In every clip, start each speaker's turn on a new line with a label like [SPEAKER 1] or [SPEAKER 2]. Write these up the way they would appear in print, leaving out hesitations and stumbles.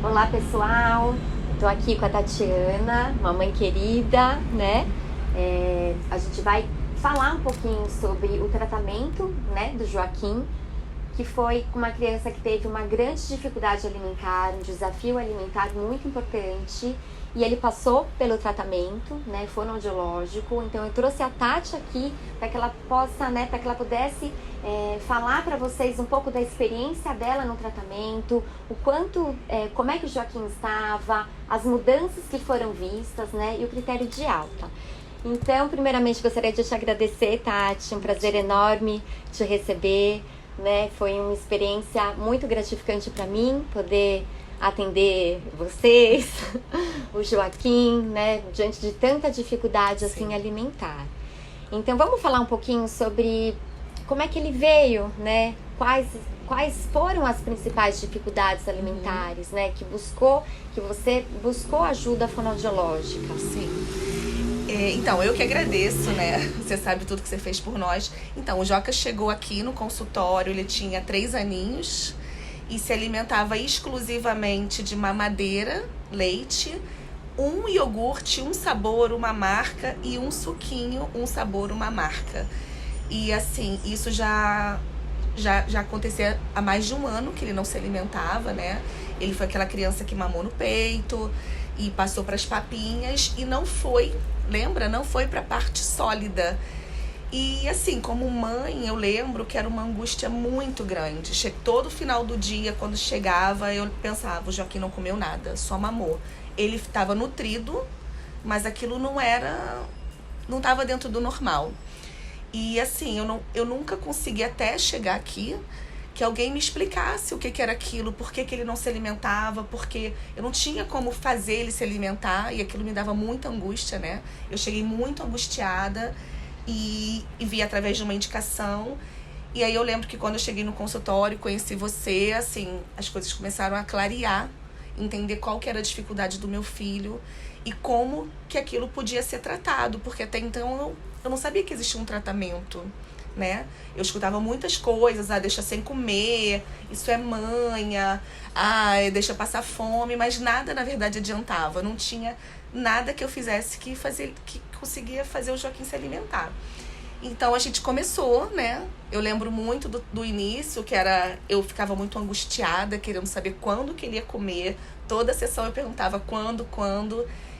[SPEAKER 1] Olá, pessoal. Estou aqui com a Tatiana, mamãe querida, né? A gente vai falar um pouquinho sobre o tratamento, né, do Joaquim, que foi uma criança que teve uma grande dificuldade alimentar, um desafio alimentar muito importante, e ele passou pelo tratamento, né, fonoaudiológico. Então eu trouxe a Tati aqui para que ela possa, né, para que ela pudesse falar para vocês um pouco da experiência dela no tratamento, o quanto, como é que o Joaquim estava, as mudanças que foram vistas, né, e o critério de alta. Então, primeiramente, gostaria de te agradecer, Tati, um prazer enorme te receber, né? Foi uma experiência muito gratificante para mim poder atender vocês, o Joaquim, né? Diante de tanta dificuldade assim alimentar. Então, vamos falar um pouquinho sobre como é que ele veio, né? Quais foram as principais dificuldades alimentares, né? Que você buscou ajuda fonoaudiológica.
[SPEAKER 2] Sim. Então, eu que agradeço, né? Você sabe tudo que você fez por nós. Então, o Joca chegou aqui no consultório, ele tinha 3 aninhos e se alimentava exclusivamente de mamadeira, leite, um iogurte, um sabor, uma marca e um suquinho, um sabor, uma marca. E assim, isso já acontecia há mais de um ano que ele não se alimentava, né? Ele foi aquela criança que mamou no peito e passou para as papinhas e não foi, lembra? Não foi para a parte sólida. E assim, como mãe, eu lembro que era uma angústia muito grande. Todo final do dia, quando chegava, eu pensava, o Joaquim não comeu nada, só mamou. Ele estava nutrido, mas aquilo não estava dentro do normal. E assim, eu nunca consegui até chegar aqui que alguém me explicasse o que era aquilo, por que ele não se alimentava, porque eu não tinha como fazer ele se alimentar e aquilo me dava muita angústia, né? Eu cheguei muito angustiada e vi através de uma indicação. E aí eu lembro que quando eu cheguei no consultório, conheci você, assim, as coisas começaram a clarear, entender qual que era a dificuldade do meu filho e como que aquilo podia ser tratado, porque até então eu não sabia que existia um tratamento, né? Eu escutava muitas coisas, deixa sem comer, isso é manha, deixa passar fome, mas nada na verdade adiantava, não tinha nada que eu fizesse que conseguia fazer o Joaquim se alimentar. Então a gente começou, né? Eu lembro muito do início, que era, eu ficava muito angustiada, querendo saber quando que ele ia comer. Toda a sessão eu perguntava quando,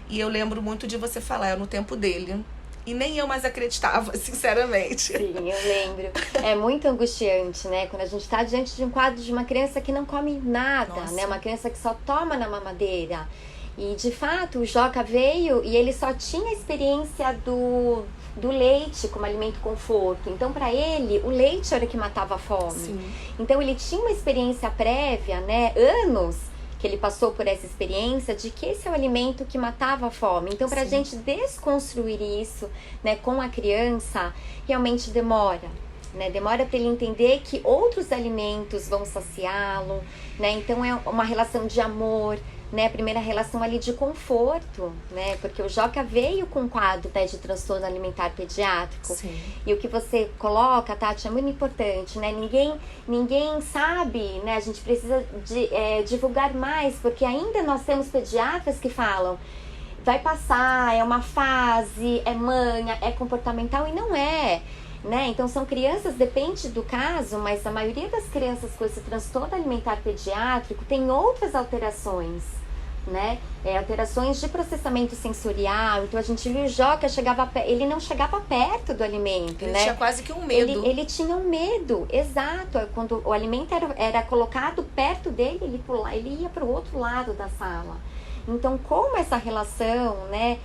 [SPEAKER 2] e eu lembro muito de você falar, no tempo dele. E nem eu mais acreditava, sinceramente.
[SPEAKER 1] Sim, eu lembro. É muito angustiante, né? Quando a gente está diante de um quadro de uma criança que não come nada,
[SPEAKER 2] Nossa.
[SPEAKER 1] né? Uma criança que só toma na mamadeira. E, de fato, o Joca veio e ele só tinha a experiência do leite como alimento conforto. Então, para ele, o leite era o que matava a fome.
[SPEAKER 2] Sim.
[SPEAKER 1] Então, ele tinha uma experiência prévia, né? Anos que ele passou por essa experiência de que esse é o alimento que matava a fome. Então, para a gente desconstruir isso, né, com a criança, realmente demora. Né? Demora para ele entender que outros alimentos vão saciá-lo, né? Então, é uma relação de amor, né? A primeira relação ali de conforto, né? Porque o Joca veio com um quadro, né, de transtorno alimentar pediátrico.
[SPEAKER 2] Sim.
[SPEAKER 1] E o que você coloca, Tati, é muito importante, né? Ninguém sabe, né? A gente precisa divulgar mais, porque ainda nós temos pediatras que falam, vai passar, é uma fase, é manha, é comportamental, e não é. Né? Então são crianças, depende do caso, mas a maioria das crianças com esse transtorno alimentar pediátrico tem outras alterações, né? Alterações de processamento sensorial. Então a gente viu o Joca, ele não chegava perto do alimento,
[SPEAKER 2] Ele
[SPEAKER 1] né?
[SPEAKER 2] tinha quase que um medo.
[SPEAKER 1] Ele tinha um medo, exato. Quando o alimento era colocado perto dele, ele ia para o outro lado da sala. Então, como essa relação, né,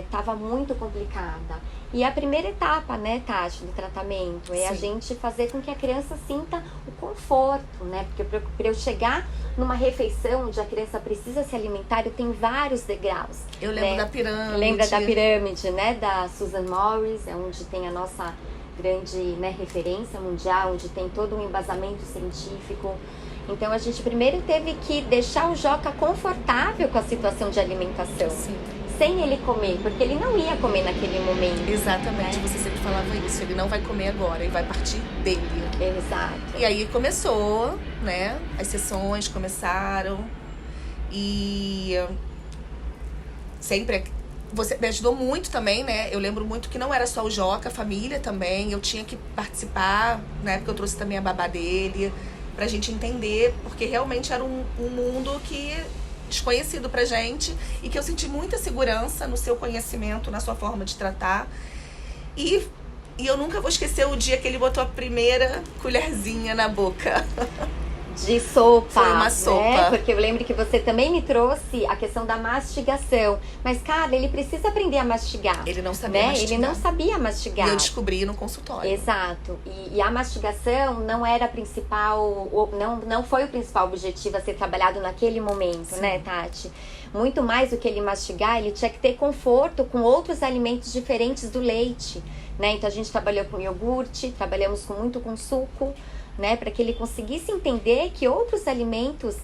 [SPEAKER 1] estava muito complicada. E a primeira etapa, né, Tati, do tratamento é a gente fazer com que a criança sinta o conforto, né? Porque para eu chegar numa refeição onde a criança precisa se alimentar, eu tenho vários degraus.
[SPEAKER 2] Eu lembro, né, da pirâmide.
[SPEAKER 1] Lembra da pirâmide, né, da Susan Morris, onde tem a nossa grande, né, referência mundial, onde tem todo um embasamento científico. Então a gente primeiro teve que deixar o Joca confortável com a situação de alimentação.
[SPEAKER 2] Sim.
[SPEAKER 1] Sem ele comer, porque ele não ia comer naquele momento.
[SPEAKER 2] Exatamente, né? Você sempre falava isso, ele não vai comer agora, ele vai partir dele.
[SPEAKER 1] Exato.
[SPEAKER 2] E aí começou, né? As sessões começaram. E sempre você me ajudou muito também, né? Eu lembro muito que não era só o Joca, a família também. Eu tinha que participar, na época eu trouxe também a babá dele, pra gente entender, porque realmente era um mundo que desconhecido pra gente e que eu senti muita segurança no seu conhecimento, na sua forma de tratar. E eu nunca vou esquecer o dia que ele botou a primeira colherzinha na boca.
[SPEAKER 1] De sopa.
[SPEAKER 2] Foi uma sopa.
[SPEAKER 1] Né? Porque eu lembro que você também me trouxe a questão da mastigação. Mas, cara, ele precisa aprender a mastigar.
[SPEAKER 2] Ele não sabia mastigar.
[SPEAKER 1] Ele não sabia mastigar.
[SPEAKER 2] E eu descobri no consultório.
[SPEAKER 1] Exato. E a mastigação não era a principal, não foi o principal objetivo a ser trabalhado naquele momento, sim, né, Tati? Muito mais do que ele mastigar, ele tinha que ter conforto com outros alimentos diferentes do leite, né? Então a gente trabalhou com iogurte, trabalhamos muito com suco, né, para que ele conseguisse entender que outros alimentos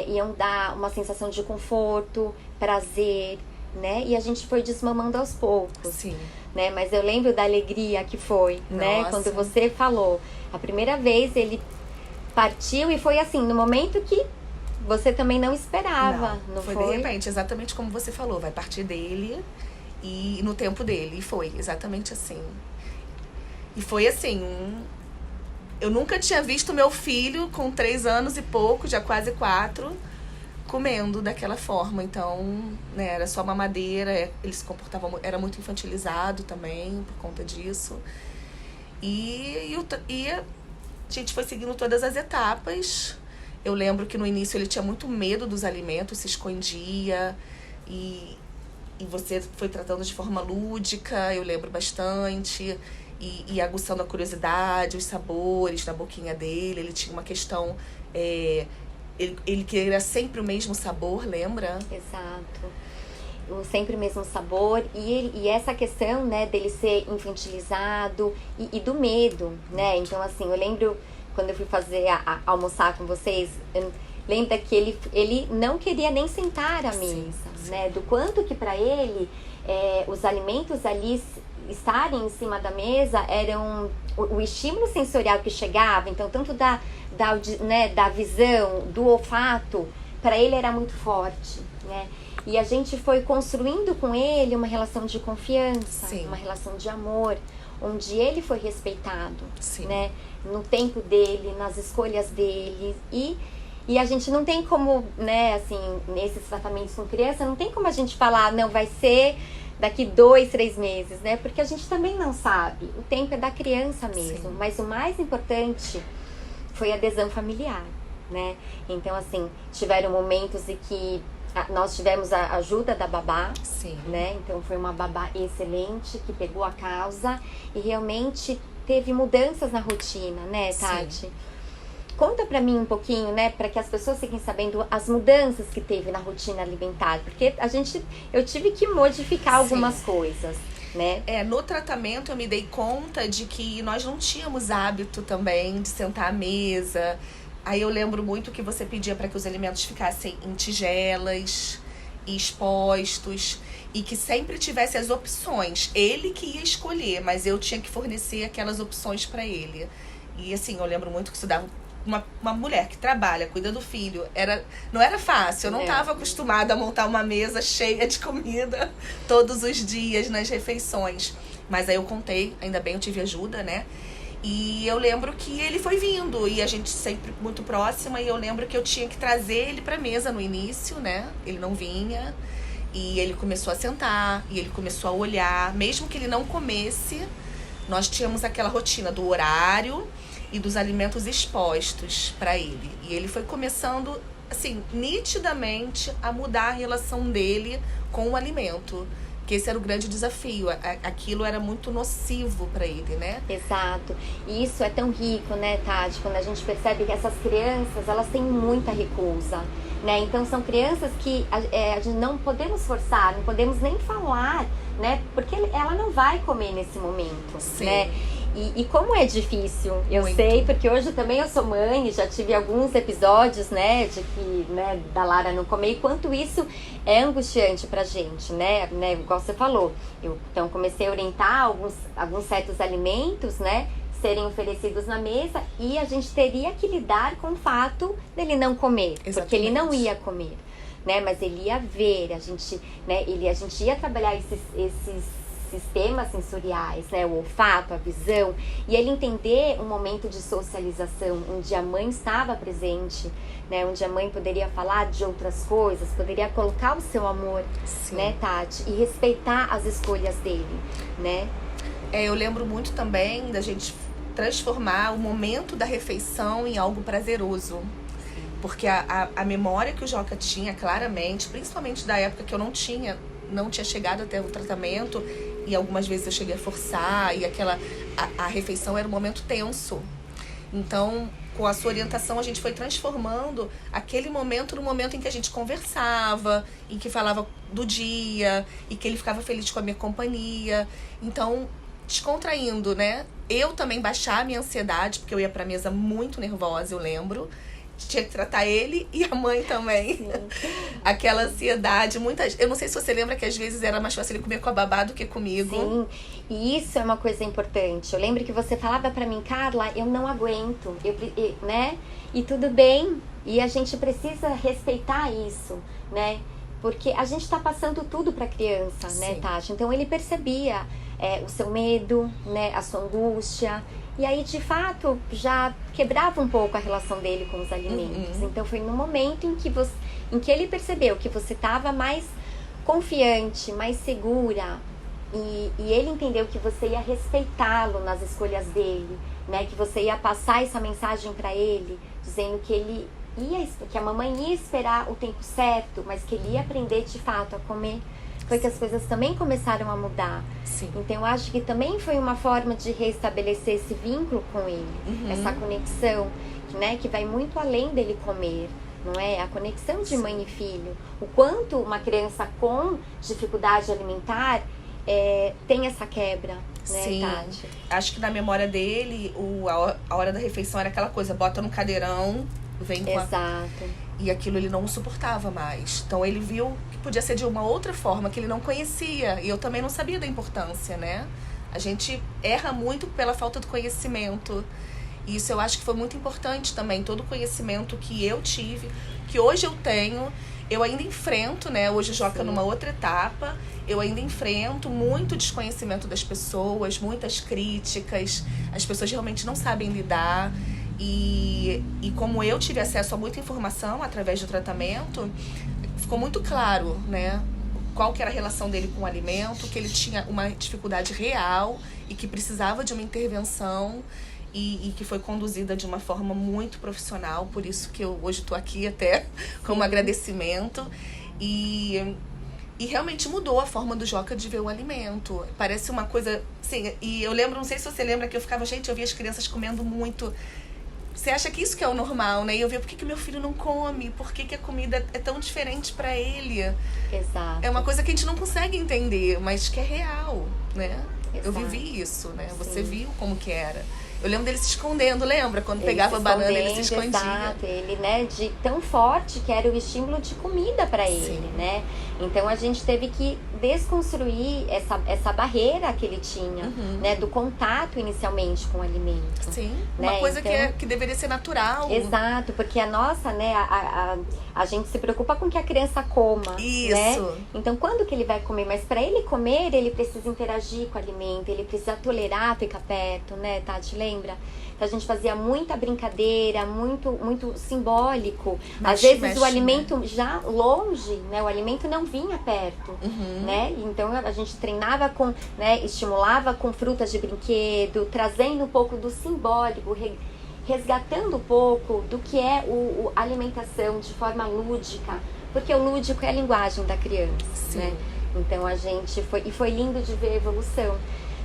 [SPEAKER 1] iam dar uma sensação de conforto, prazer, né? E a gente foi desmamando aos poucos.
[SPEAKER 2] Sim.
[SPEAKER 1] Né? Mas eu lembro da alegria que foi, né? Quando você falou. A primeira vez ele partiu e foi assim, no momento que você também não esperava. Não
[SPEAKER 2] foi de repente, exatamente como você falou. Vai partir dele e no tempo dele. E foi exatamente assim. E foi assim, eu nunca tinha visto meu filho com 3 anos e pouco, já quase 4, comendo daquela forma. Então, né, era só mamadeira, ele se comportava, era muito infantilizado também por conta disso. E a gente foi seguindo todas as etapas. Eu lembro que no início ele tinha muito medo dos alimentos, se escondia, e você foi tratando de forma lúdica, eu lembro bastante. E aguçando a curiosidade, os sabores na boquinha dele. Ele tinha uma questão... Ele queria sempre o mesmo sabor, lembra?
[SPEAKER 1] Exato. Sempre o mesmo sabor. E essa questão, né, dele ser infantilizado e do medo, né? Então, assim, eu lembro quando eu fui fazer almoçar com vocês... Lembra que ele não queria nem sentar à mesa, sim, né? Do quanto que para ele os alimentos ali... estarem em cima da mesa eram o estímulo sensorial que chegava, então tanto da visão, do olfato, para ele era muito forte, né? E a gente foi construindo com ele uma relação de confiança, sim, uma relação de amor, onde ele foi respeitado, sim, né? No tempo dele, nas escolhas dele. E a gente não tem como, né, assim, nesses tratamentos com criança, não tem como a gente falar, não, vai ser daqui 2, 3 meses, né? Porque a gente também não sabe. O tempo é da criança mesmo. Sim. Mas o mais importante foi a adesão familiar, né? Então, assim, tiveram momentos em que nós tivemos a ajuda da babá, sim, né? Então, foi uma babá excelente que pegou a causa e realmente teve mudanças na rotina, né, Tati? Sim. Conta pra mim um pouquinho, né, para que as pessoas fiquem sabendo as mudanças que teve na rotina alimentar, porque eu tive que modificar algumas, sim, coisas, né?
[SPEAKER 2] No tratamento eu me dei conta de que nós não tínhamos hábito também de sentar à mesa. Aí eu lembro muito que você pedia para que os alimentos ficassem em tigelas e expostos e que sempre tivesse as opções. Ele que ia escolher, mas eu tinha que fornecer aquelas opções para ele. E assim, eu lembro muito que isso dava uma mulher que trabalha, cuida do filho, não era fácil. Eu não estava acostumada a montar uma mesa cheia de comida todos os dias nas refeições. Mas aí eu contei, ainda bem eu tive ajuda, né? E eu lembro que ele foi vindo, e a gente sempre muito próxima, e eu lembro que eu tinha que trazer ele pra mesa no início, né? Ele não vinha, e ele começou a sentar, e ele começou a olhar. Mesmo que ele não comesse, nós tínhamos aquela rotina do horário e dos alimentos expostos para ele. E ele foi começando, assim, nitidamente a mudar a relação dele com o alimento. Que esse era o grande desafio. Aquilo era muito nocivo para ele, né?
[SPEAKER 1] Exato. E isso é tão rico, né, Tati? Quando a gente percebe que essas crianças, elas têm muita recusa, né? Então, são crianças que a gente não podemos forçar, não podemos nem falar, né? Porque ela não vai comer nesse momento, sim, né? E como é difícil, eu muito sei, porque hoje também eu sou mãe e já tive alguns episódios, né, de que, né, da Lara não comer, e quanto isso é angustiante pra gente, né, igual você falou. Eu, então, comecei a orientar alguns certos alimentos, né, serem oferecidos na mesa, e a gente teria que lidar com o fato dele não comer, exatamente, porque ele não ia comer, né? Mas ele ia ver, a gente ia trabalhar esses sistemas sensoriais, né? O olfato, a visão, e ele entender um momento de socialização, onde a mãe estava presente, né? Onde a mãe poderia falar de outras coisas, poderia colocar o seu amor,
[SPEAKER 2] Sim.
[SPEAKER 1] né, Tati? E respeitar as escolhas dele, né?
[SPEAKER 2] Eu lembro muito também da gente transformar o momento da refeição em algo prazeroso. Porque a memória que o Joca tinha, claramente, principalmente da época que eu não tinha chegado até o tratamento, e algumas vezes eu cheguei a forçar, e a refeição era um momento tenso. Então, com a sua orientação, a gente foi transformando aquele momento no momento em que a gente conversava, em que falava do dia, e que ele ficava feliz com a minha companhia. Então, descontraindo, né? Eu também baixar a minha ansiedade, porque eu ia pra mesa muito nervosa, eu lembro. Tinha que tratar ele e a mãe também. Sim. Aquela ansiedade. Eu não sei se você lembra que às vezes era mais fácil ele comer com a babá do que comigo.
[SPEAKER 1] Sim, e isso é uma coisa importante. Eu lembro que você falava pra mim, Carla, eu não aguento, né? E tudo bem, e a gente precisa respeitar isso, né? Porque a gente tá passando tudo pra criança, né, Tati? Então ele percebia o seu medo, né, a sua angústia. E aí, de fato, já quebrava um pouco a relação dele com os alimentos. Então, foi no momento em que ele percebeu que você estava mais confiante, mais segura. E ele entendeu que você ia respeitá-lo nas escolhas dele, né? Que você ia passar essa mensagem para ele, dizendo que que a mamãe ia esperar o tempo certo, mas que ele ia aprender, de fato, a comer. Foi que as coisas também começaram a mudar.
[SPEAKER 2] Sim.
[SPEAKER 1] Então, eu acho que também foi uma forma de restabelecer esse vínculo com ele. Essa conexão, né, que vai muito além dele comer, não é? A conexão de mãe e filho. O quanto uma criança com dificuldade alimentar tem essa quebra, né,
[SPEAKER 2] Sim.
[SPEAKER 1] Tati?
[SPEAKER 2] Acho que na memória dele, a hora da refeição era aquela coisa, bota no cadeirão, vem com
[SPEAKER 1] Exato.
[SPEAKER 2] E aquilo ele não suportava mais. Então ele viu que podia ser de uma outra forma, que ele não conhecia. E eu também não sabia da importância, né? A gente erra muito pela falta de conhecimento. E isso eu acho que foi muito importante também. Todo o conhecimento que eu tive, que hoje eu tenho, eu ainda enfrento, né? Hoje o Joca numa outra etapa. Eu ainda enfrento muito desconhecimento das pessoas, muitas críticas. As pessoas realmente não sabem lidar. E como eu tive acesso a muita informação através do tratamento, ficou muito claro, né, qual que era a relação dele com o alimento, que ele tinha uma dificuldade real e que precisava de uma intervenção e que foi conduzida de uma forma muito profissional, por isso que eu hoje estou aqui até como agradecimento. E realmente mudou a forma do Joca de ver o alimento. Parece uma coisa, assim, e eu lembro, não sei se você lembra, que eu ficava, gente, eu via as crianças comendo muito. Você acha que isso que é o normal, né? E eu via, por que meu filho não come? Por que a comida é tão diferente pra ele?
[SPEAKER 1] Exato.
[SPEAKER 2] É uma coisa que a gente não consegue entender, mas que é real, né?
[SPEAKER 1] Exato.
[SPEAKER 2] Eu vivi isso, né?
[SPEAKER 1] Sim.
[SPEAKER 2] Você viu como que era. Eu lembro dele se escondendo, lembra? Quando pegava a banana, ele se escondia.
[SPEAKER 1] Exato, ele, né, de tão forte que era o estímulo de comida para ele, né? Então a gente teve que desconstruir essa barreira que ele tinha, né, do contato inicialmente com o alimento.
[SPEAKER 2] Sim,
[SPEAKER 1] né?
[SPEAKER 2] Uma coisa
[SPEAKER 1] então,
[SPEAKER 2] que deveria ser natural.
[SPEAKER 1] Exato, porque a nossa, né, a gente se preocupa com que a criança coma.
[SPEAKER 2] Isso.
[SPEAKER 1] Né? Então quando que ele vai comer? Mas para ele comer, ele precisa interagir com o alimento, ele precisa tolerar ficar perto, né, Tati? Lembra? A gente fazia muita brincadeira, muito simbólico. Às vezes o alimento já longe, né? O alimento não vinha perto, né? Então a gente treinava com, né? Estimulava com frutas de brinquedo, trazendo um pouco do simbólico, resgatando um pouco do que é a alimentação de forma lúdica, porque o lúdico é a linguagem da criança, né? Então foi lindo de ver a evolução,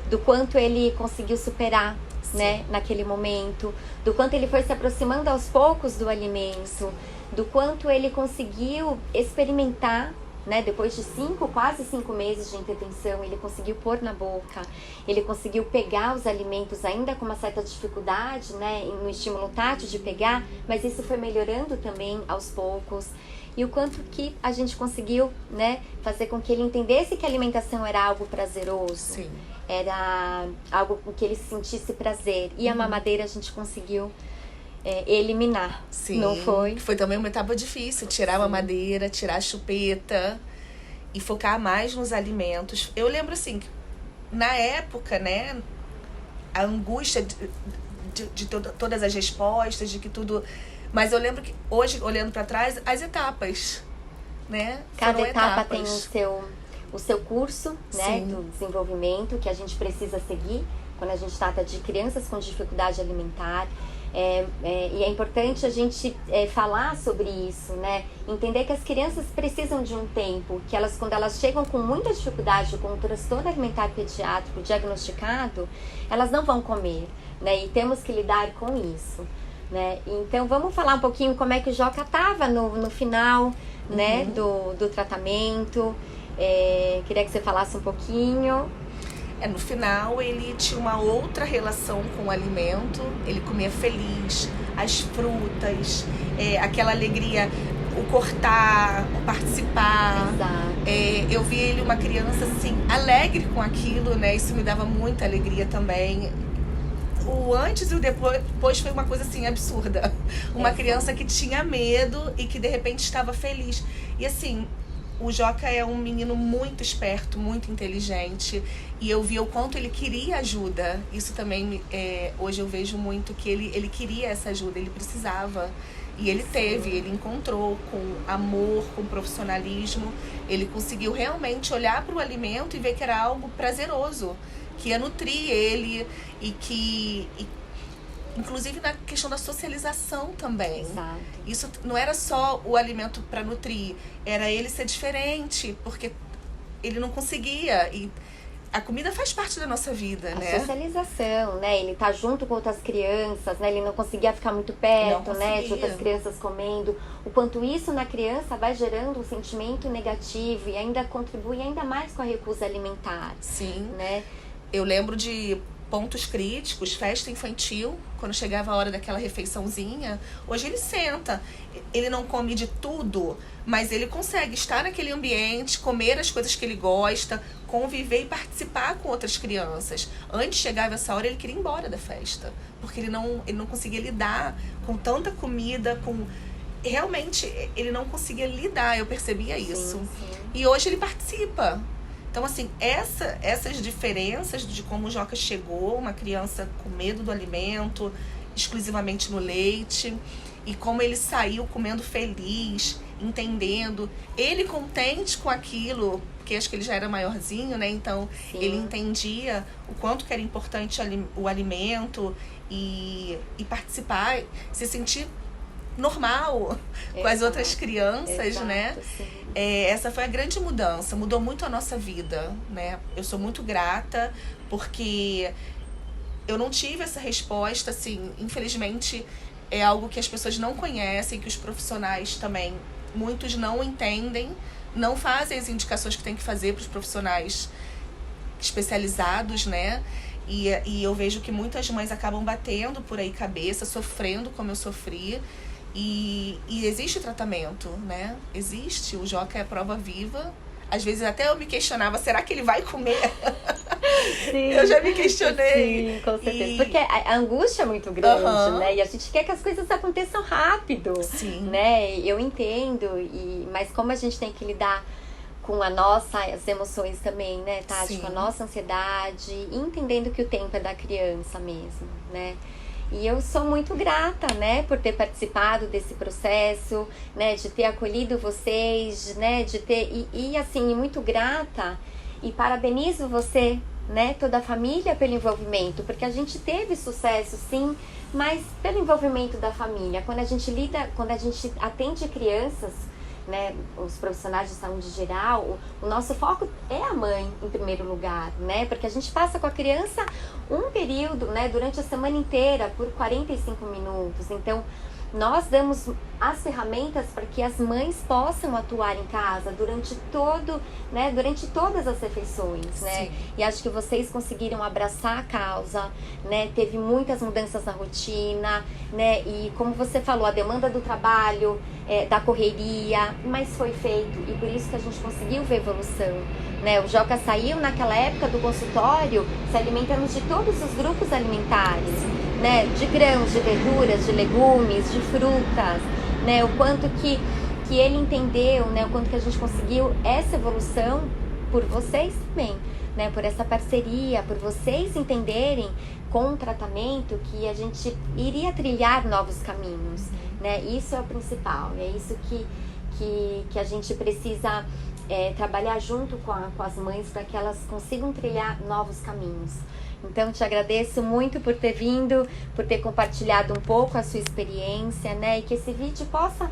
[SPEAKER 1] do quanto ele conseguiu superar, né, naquele momento, do quanto ele foi se aproximando aos poucos do alimento, do quanto ele conseguiu experimentar, né, depois de quase 5 meses de intervenção, ele conseguiu pôr na boca, ele conseguiu pegar os alimentos ainda com uma certa dificuldade, né, no estímulo tátil de pegar, mas isso foi melhorando também aos poucos. E o quanto que a gente conseguiu, né, fazer com que ele entendesse que a alimentação era algo prazeroso.
[SPEAKER 2] Sim.
[SPEAKER 1] Era algo com que ele sentisse prazer. E a mamadeira a gente conseguiu eliminar.
[SPEAKER 2] Sim,
[SPEAKER 1] Não foi?
[SPEAKER 2] Foi também uma etapa difícil, tirar a mamadeira, tirar a chupeta e focar mais nos alimentos. Eu lembro assim, que na época, né, a angústia de todas as respostas, de que tudo... Mas eu lembro que hoje, olhando para trás, as etapas, né?
[SPEAKER 1] Cada
[SPEAKER 2] foram
[SPEAKER 1] etapa
[SPEAKER 2] etapas.
[SPEAKER 1] tem o seu curso, né,
[SPEAKER 2] Sim.
[SPEAKER 1] do desenvolvimento que a gente precisa seguir quando a gente trata de crianças com dificuldade alimentar. E é importante a gente falar sobre isso, né? Entender que as crianças precisam de um tempo, que elas, quando elas chegam com muita dificuldade, com um transtorno alimentar pediátrico diagnosticado, elas não vão comer, né? E temos que lidar com isso, né? Então vamos falar um pouquinho como é que o Joca estava no final, né, do tratamento. Queria que você falasse um pouquinho.
[SPEAKER 2] No final, ele tinha uma outra relação com o alimento. Ele comia feliz, as frutas, aquela alegria, o cortar, o participar.
[SPEAKER 1] Exato.
[SPEAKER 2] Eu vi ele uma criança assim, alegre com aquilo, né? Isso me dava muita alegria também. O antes e o depois foi uma coisa assim absurda. Uma criança que tinha medo e que de repente estava feliz. E assim, o Joca é um menino muito esperto, muito inteligente. E eu vi o quanto ele queria ajuda. Isso também, hoje eu vejo muito que ele queria essa ajuda, ele precisava. E ele teve, ele encontrou com amor, com profissionalismo. Ele conseguiu realmente olhar para o alimento e ver que era algo prazeroso, que ia nutrir ele inclusive na questão da socialização também.
[SPEAKER 1] Exato.
[SPEAKER 2] Isso não era só o alimento para nutrir, era ele ser diferente, porque ele não conseguia. E a comida faz parte da nossa vida, né?
[SPEAKER 1] A socialização, né? Ele tá junto com outras crianças, né? Ele não conseguia ficar muito perto, né? De outras crianças comendo. O quanto isso na criança vai gerando um sentimento negativo e ainda contribui ainda mais com a recusa alimentar.
[SPEAKER 2] Sim.
[SPEAKER 1] Né?
[SPEAKER 2] Eu lembro de pontos críticos, festa infantil, quando chegava a hora daquela refeiçãozinha. Hoje ele senta, ele não come de tudo, mas ele consegue estar naquele ambiente, comer as coisas que ele gosta, conviver e participar com outras crianças. Antes chegava essa hora, ele queria ir embora da festa, porque ele não conseguia lidar com tanta comida, realmente ele não conseguia lidar, eu percebia isso.
[SPEAKER 1] Sim.
[SPEAKER 2] E hoje ele participa. Então, assim, essas diferenças de como o Joca chegou, uma criança com medo do alimento, exclusivamente no leite, e como ele saiu comendo feliz, entendendo, ele contente com aquilo, porque acho que ele já era maiorzinho, né? Então, ele entendia o quanto que era importante o alimento e participar, se sentir normal com as outras crianças, né? Essa foi a grande mudança, mudou muito a nossa vida, né? Eu sou muito grata porque eu não tive essa resposta, assim, infelizmente é algo que as pessoas não conhecem, que os profissionais também, muitos não entendem, não fazem as indicações que tem que fazer para os profissionais especializados, né? E eu vejo que muitas mães acabam batendo por aí cabeça, sofrendo como eu sofri. E existe tratamento, né? Existe, o Joca é a prova viva. Às vezes até eu me questionava, será que ele vai comer?
[SPEAKER 1] Sim,
[SPEAKER 2] eu já me questionei.
[SPEAKER 1] Sim, com certeza. Porque a angústia é muito grande, né? E a gente quer que as coisas aconteçam rápido.
[SPEAKER 2] Sim.
[SPEAKER 1] Né? Eu entendo, mas como a gente tem que lidar com as emoções também, né, Tati?
[SPEAKER 2] Sim.
[SPEAKER 1] Com a nossa ansiedade, entendendo que o tempo é da criança mesmo, né? E eu sou muito grata, né, por ter participado desse processo, né, de ter acolhido vocês, né, de ter... E assim, muito grata e parabenizo você, né, toda a família pelo envolvimento, porque a gente teve sucesso, sim, mas pelo envolvimento da família. Quando a gente atende crianças, né, os profissionais de saúde geral, o nosso foco é a mãe em primeiro lugar, né? Porque a gente passa com a criança um período, né, durante a semana inteira por 45 minutos. Então, nós damos as ferramentas para que as mães possam atuar em casa durante todas as refeições, né?
[SPEAKER 2] Sim.
[SPEAKER 1] E acho que vocês conseguiram abraçar a causa, né? Teve muitas mudanças na rotina, né? E como você falou, a demanda do trabalho, da correria, mas foi feito e por isso que a gente conseguiu ver evolução, né? O Joca saiu naquela época do consultório se alimentando de todos os grupos alimentares. né, de grãos, de verduras, de legumes, de frutas, né, o quanto que ele entendeu, né, o quanto que a gente conseguiu essa evolução por vocês também, né, por essa parceria, por vocês entenderem com o tratamento que a gente iria trilhar novos caminhos, né, isso é o principal, é isso que a gente precisa trabalhar junto com as mães para que elas consigam trilhar novos caminhos. Então, te agradeço muito por ter vindo, por ter compartilhado um pouco a sua experiência, né? E que esse vídeo possa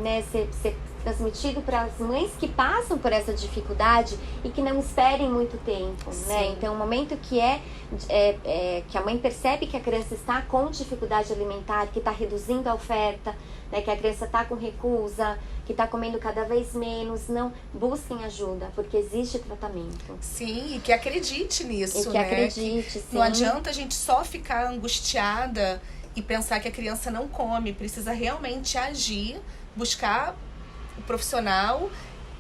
[SPEAKER 1] né, ser transmitido para as mães que passam por essa dificuldade e que não esperem muito tempo,
[SPEAKER 2] Sim.
[SPEAKER 1] né? Então, o momento que que a mãe percebe que a criança está com dificuldade alimentar, que está reduzindo a oferta, né, que a criança está com recusa, que está comendo cada vez menos, não, busquem ajuda, porque existe tratamento.
[SPEAKER 2] Sim, e que acredite nisso,
[SPEAKER 1] E que
[SPEAKER 2] né?
[SPEAKER 1] acredite, sim.
[SPEAKER 2] Não adianta a gente só ficar angustiada e pensar que a criança não come. Precisa realmente agir, buscar o profissional,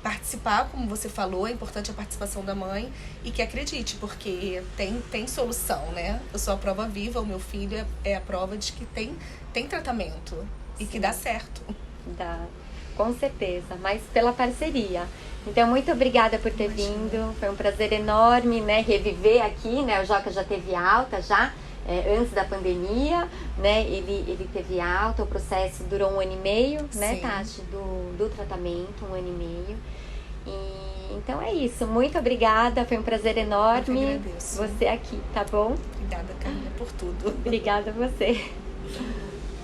[SPEAKER 2] participar, como você falou, é importante a participação da mãe, e que acredite, porque tem solução, né? Eu sou a prova viva, o meu filho é a prova de que tem tratamento e que dá certo.
[SPEAKER 1] Dá, com certeza, mas pela parceria. Então, muito obrigada por ter vindo, foi um prazer enorme, né, reviver aqui, né, o Joca já teve alta, antes da pandemia, né, ele teve alta, o processo durou 1 ano e meio, né,
[SPEAKER 2] Sim.
[SPEAKER 1] Tati, do tratamento, 1 ano e meio. E, então é isso, muito obrigada, foi um prazer enorme
[SPEAKER 2] Eu que agradeço.
[SPEAKER 1] você aqui, tá bom?
[SPEAKER 2] Obrigada, Carla, por tudo.
[SPEAKER 1] Obrigada a você.